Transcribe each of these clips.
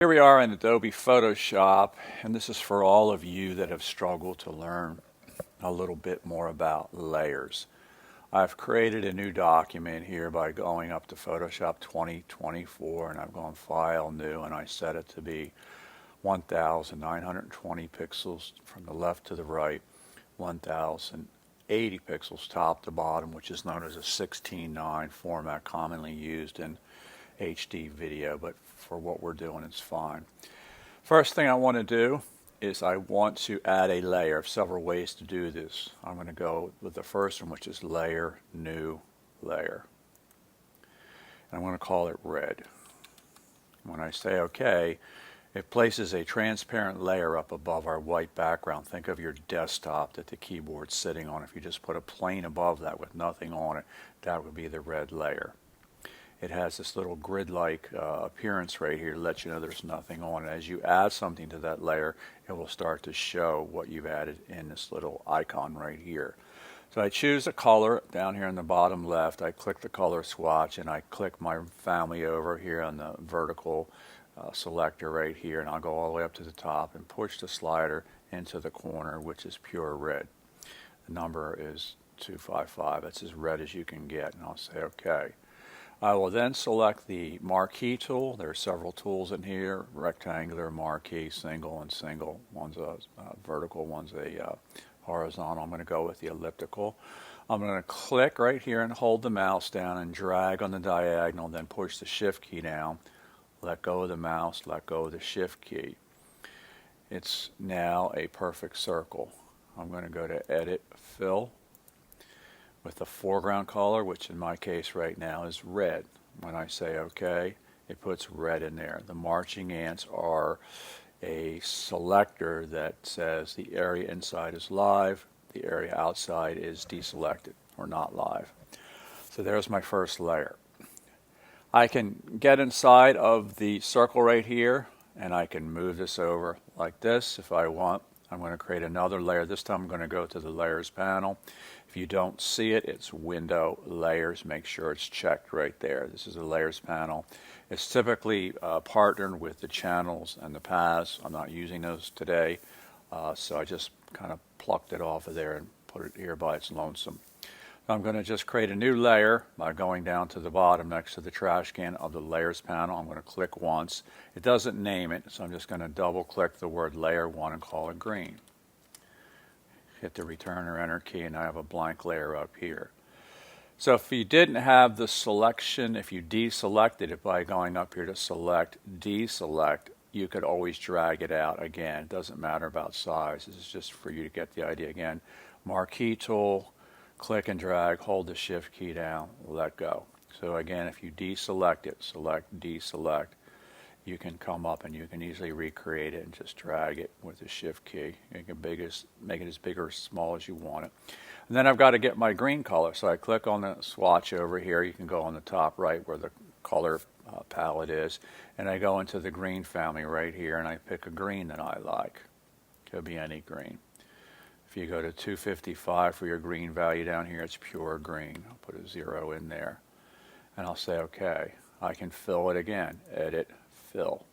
Here we are in Adobe Photoshop, and this is for all of you that have struggled to learn a little bit more about layers. I've created a new document here by going up to Photoshop 2024, and I've gone File, New, and I set it to be 1920 pixels from the left to the right, 1080 pixels top to bottom, which is known as a 16:9 format commonly used in HD video, but for what we're doing it's fine. First thing I want to do is I want to add a layer. I have several ways to do this. I'm going to go with the first one, which is Layer, New, Layer. And I'm going to call it Red. When I say OK, it places a transparent layer up above our white background. Think of your desktop that the keyboard's sitting on. If you just put a plane above that with nothing on it, that would be the red layer. It has this little grid-like appearance right here to let you know there's nothing on it. As you add something to that layer, it will start to show what you've added in this little icon right here. So I choose a color down here in the bottom left. I click the color swatch and I click my family over here on the vertical selector right here, and I'll go all the way up to the top and push the slider into the corner, which is pure red. The number is 255. That's as red as you can get, and I'll say OK. I will then select the marquee tool. There are several tools in here: rectangular, marquee, single, and single. One's a vertical, one's a horizontal. I'm going to go with the elliptical. I'm going to click right here and hold the mouse down and drag on the diagonal, then push the shift key down. Let go of the mouse, let go of the shift key. It's now a perfect circle. I'm going to go to Edit, Fill, with the foreground color, which in my case right now is red. When I say OK, it puts red in there. The marching ants are a selector that says the area inside is live, the area outside is deselected or not live. So there's my first layer. I can get inside of the circle right here, and I can move this over like this if I want. I'm going to create another layer. This time I'm going to go to the Layers panel. If you don't see it, it's Window, Layers. Make sure it's checked right there. This is the Layers panel. It's typically partnered with the channels and the paths. I'm not using those today, so I just kind of plucked it off of there and put it here by its lonesome. I'm going to just create a new layer by going down to the bottom next to the trash can of the Layers panel. I'm going to click once. It doesn't name it, so I'm just going to double click the word Layer 1 and call it green. Hit the Return or Enter key, and I have a blank layer up here. So if you didn't have the selection, if you deselected it by going up here to Select, Deselect, you could always drag it out again. It doesn't matter about size. This is just for you to get the idea again. Marquee tool, click and drag, hold the shift key down, let go. So again, if you deselect it, select, deselect, you can come up and you can easily recreate it and just drag it with the shift key. You can make it as big or small as you want it. And then I've got to get my green color. So I click on the swatch over here. You can go on the top right where the color palette is. And I go into the green family right here and I pick a green that I like. It could be any green. If you go to 255 for your green value down here, it's pure green. I'll put a 0 in there. And I'll say OK. I can fill it again. Edit, Fill,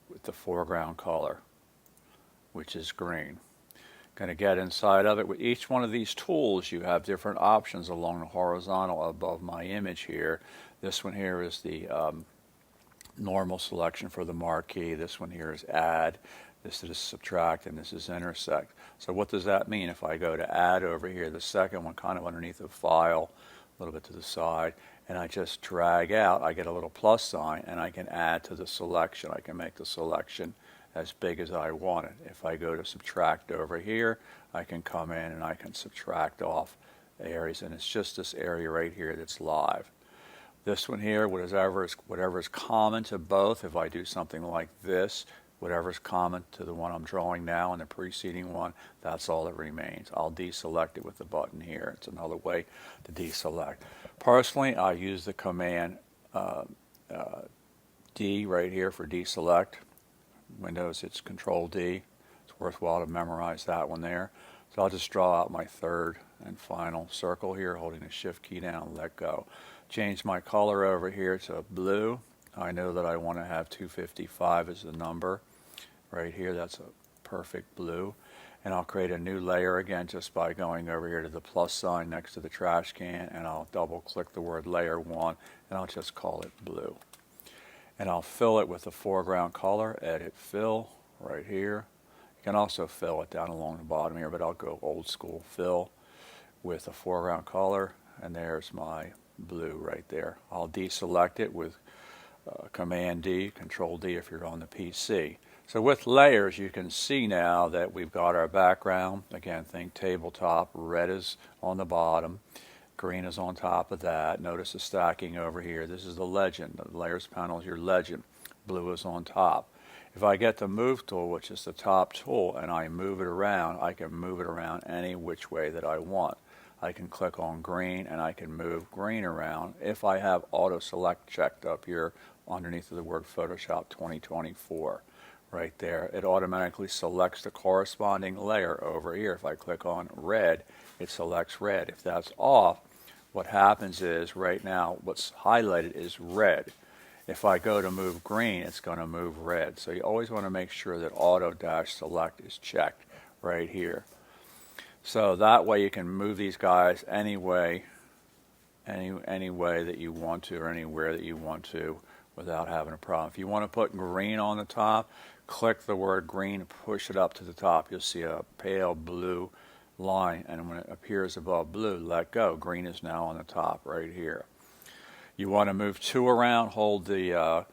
with the foreground color, which is green. Going to get inside of it. With each one of these tools, you have different options along the horizontal above my image here. This one here is the normal selection for the marquee. This one here is Add. This is Subtract, and this is Intersect. So what does that mean? If I go to Add over here, the second one kind of underneath the File, a little bit to the side, and I just drag out, I get a little plus sign, and I can add to the selection. I can make the selection as big as I want it. If I go to Subtract over here, I can come in and I can subtract off areas, and it's just this area right here that's live. This one here, whatever is common to both, if I do something like this, whatever's common to the one I'm drawing now and the preceding one, that's all that remains. I'll deselect it with the button here. It's another way to deselect. Personally, I use the command D right here for deselect. Windows, it's Control D. It's worthwhile to memorize that one there. So I'll just draw out my third and final circle here, holding the shift key down, let go. Change my color over here to blue. I know that I want to have 255 as the number right here. That's a perfect blue. And I'll create a new layer again just by going over here to the plus sign next to the trash can, and I'll double click the word layer 1, and I'll just call it blue. And I'll fill it with the foreground color, edit fill right here. You can also fill it down along the bottom here, but I'll go old school fill with the foreground color, and there's my blue right there. I'll deselect it with Command D, Control D if you're on the PC. So with layers, you can see now that we've got our background. Again, think tabletop. Red is on the bottom. Green is on top of that. Notice the stacking over here. This is the legend. The layers panel is your legend. Blue is on top. If I get the move tool, which is the top tool, and I move it around, I can move it around any which way that I want. I can click on green and I can move green around if I have auto select checked up here underneath the word Photoshop 2024. Right there, it automatically selects the corresponding layer over here. If I click on red, it selects red. If that's off, what happens is right now what's highlighted is red. If I go to move green, it's going to move red. So you always want to make sure that auto-select is checked right here. So that way you can move these guys any way that you want to, or anywhere that you want to, without having a problem. If you want to put green on the top, click the word green, push it up to the top. You'll see a pale blue line, and when it appears above blue, let go. Green is now on the top right here. You want to move two around, hold the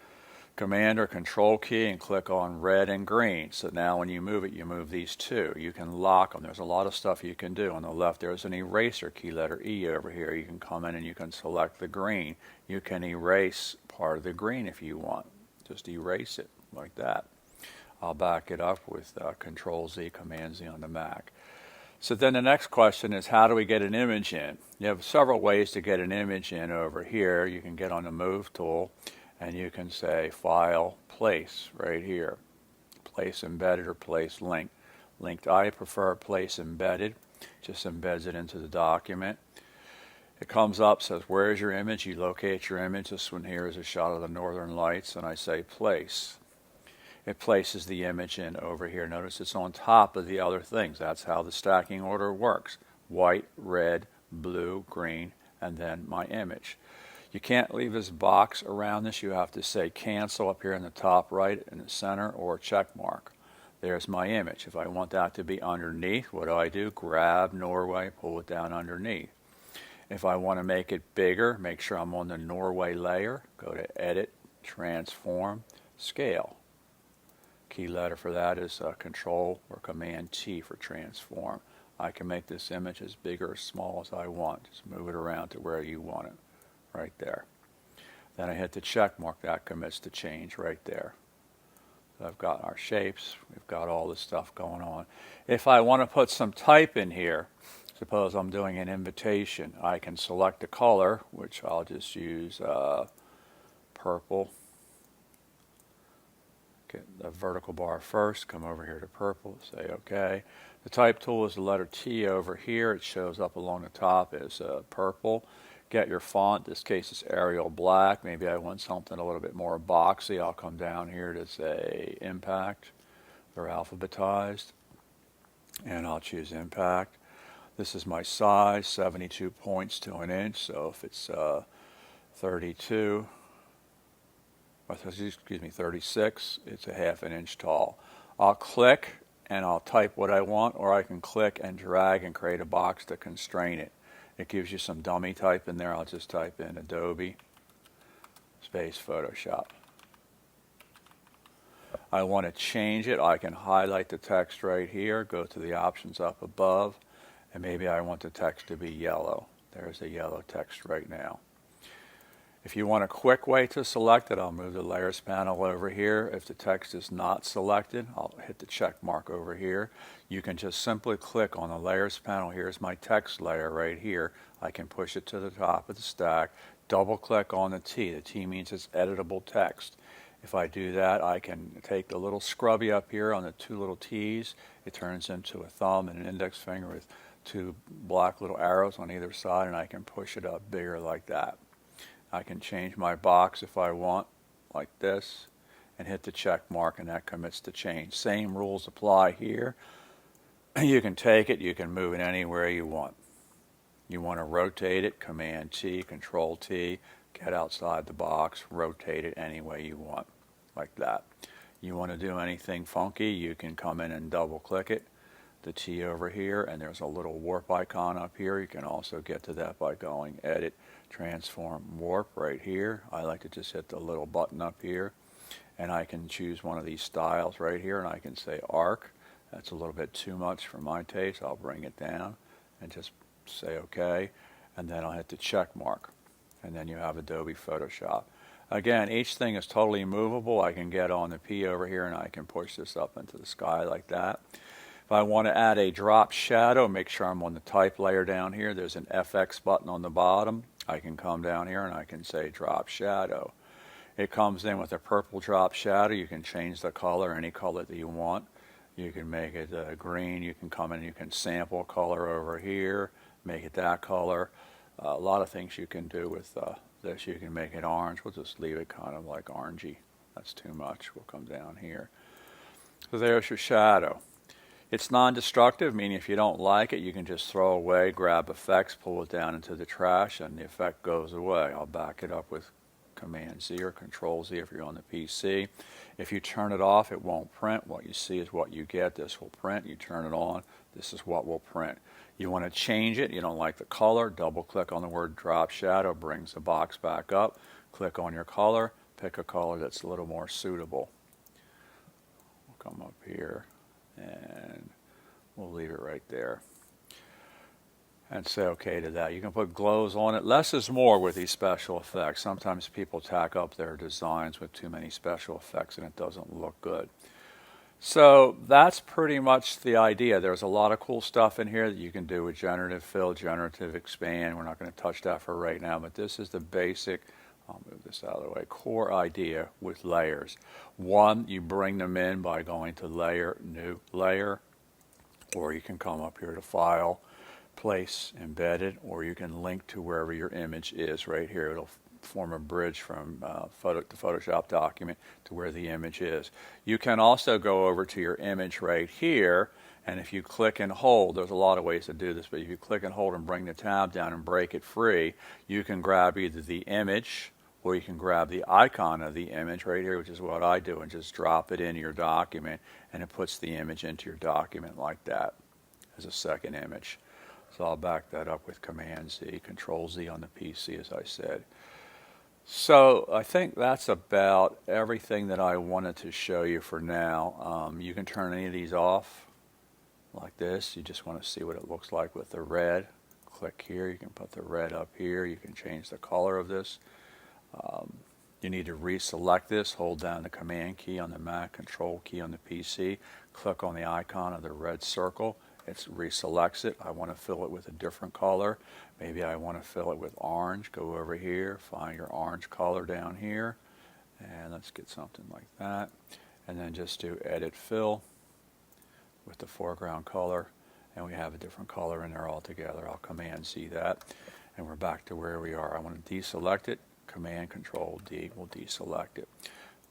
Command or Control key and click on red and green. So now when you move it, you move these two. You can lock them. There's a lot of stuff you can do. On the left, there's an eraser key, letter E over here. You can come in and you can select the green. You can erase part of the green if you want. Just erase it like that. I'll back it up with Control Z, Command Z on the Mac. So then the next question is, how do we get an image in? You have several ways to get an image in over here. You can get on the Move tool, and you can say File, Place right here. Place Embedded or Place Linked. Linked, I prefer Place Embedded. Just embeds it into the document. It comes up, says, where's your image? You locate your image. This one here is a shot of the Northern Lights, and I say Place. It places the image in over here. Notice it's on top of the other things. That's how the stacking order works. White, red, blue, green, and then my image. You can't leave this box around this. You have to say cancel up here in the top right in the center, or check mark. There's my image. If I want that to be underneath, what do? Grab Norway, pull it down underneath. If I want to make it bigger, make sure I'm on the Norway layer. Go to Edit, Transform, Scale. Key letter for that is Control or Command T for transform. I can make this image as big or as small as I want. Just move it around to where you want it, right there. Then I hit the check mark. That commits to change right there. So I've got our shapes. We've got all this stuff going on. If I want to put some type in here, suppose I'm doing an invitation, I can select a color, which I'll just use purple. Get the vertical bar first, come over here to purple, say OK. The type tool is the letter T over here. It shows up along the top as purple. Get your font. In this case it's Arial Black. Maybe I want something a little bit more boxy. I'll come down here to say Impact. They're alphabetized. And I'll choose Impact. This is my size, 72 points to an inch. So if it's 36, it's a ½ an inch tall. I'll click and I'll type what I want, or I can click and drag and create a box to constrain it. It gives you some dummy type in there. I'll just type in Adobe space Photoshop. I want to change it. I can highlight the text right here, go to the options up above, and maybe I want the text to be yellow. There's the yellow text right now. If you want a quick way to select it, I'll move the layers panel over here. If the text is not selected, I'll hit the check mark over here. You can just simply click on the layers panel. Here's my text layer right here. I can push it to the top of the stack, double click on the T. The T means it's editable text. If I do that, I can take the little scrubby up here on the two little T's. It turns into a thumb and an index finger with two black little arrows on either side, and I can push it up bigger like that. I can change my box if I want. like this and hit the check mark, and that commits to change. Same rules apply here. You can take it, you can move it anywhere you want. You want to rotate it, Command T, Control T, get outside the box, rotate it any way you want, like that. You want to do anything funky, you can come in and double click it, the T over here, and there's a little warp icon up here. You can also get to that by going Edit, Transform, Warp right here. I like to just hit the little button up here, and I can choose one of these styles right here, and I can say Arc. That's a little bit too much for my taste. I'll bring it down and just say OK, and then I'll hit the check mark, and then you have Adobe Photoshop. Again, each thing is totally movable. I can get on the P over here, and I can push this up into the sky like that. If I want to add a drop shadow, make sure I'm on the type layer down here. There's an FX button on the bottom. I can come down here and I can say drop shadow. It comes in with a purple drop shadow. You can change the color, any color that you want. You can make it green. You can come in and you can sample color over here, make it that color. A lot of things you can do with this. You can make it orange. We'll just leave it kind of like orangey. That's too much. We'll come down here. So there's your shadow. It's non-destructive, meaning if you don't like it, you can just throw away, grab effects, pull it down into the trash, and the effect goes away. I'll back it up with Command Z or Control Z if you're on the PC. If you turn it off, it won't print. What you see is what you get. This will print. You turn it on, this is what will print. You want to change it. You don't like the color, double click on the word drop shadow, brings the box back up. Click on your color, pick a color that's a little more suitable. We'll come up here and we'll leave it right there and say OK to that. You can put glows on it. Less is more with these special effects. Sometimes people tack up their designs with too many special effects and it doesn't look good. So that's pretty much the idea. There's a lot of cool stuff in here that you can do with generative fill, generative expand. We're not going to touch that for right now, but this is the basic, I'll move this out of the way, core idea with layers. One, you bring them in by going to Layer, New Layer, or you can come up here to File, Place, Embedded, or you can link to wherever your image is right here. It'll form a bridge from the Photoshop document to where the image is. You can also go over to your image right here, and if you click and hold, there's a lot of ways to do this, but if you click and hold and bring the tab down and break it free, you can grab either the image or you can grab the icon of the image right here, which is what I do, and just drop it into your document, and it puts the image into your document like that as a second image. So I'll back that up with Command Z, Control Z on the PC, as I said. So I think that's about everything that I wanted to show you for now. You can turn any of these off like this. You just want to see what it looks like with the red. Click here. You can put the red up here. You can change the color of this. You need to reselect this. Hold down the Command key on the Mac, Control key on the PC. Click on the icon of the red circle. It reselects it. I want to fill it with a different color. Maybe I want to fill it with orange. Go over here, find your orange color down here, and let's get something like that. And then just do Edit Fill with the foreground color, and we have a different color in there altogether. I'll Command Z that, and we're back to where we are. I want to deselect it. Command Control D will deselect it.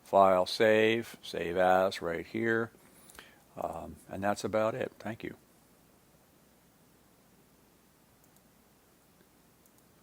File, Save, Save As right here, and that's about it. Thank you.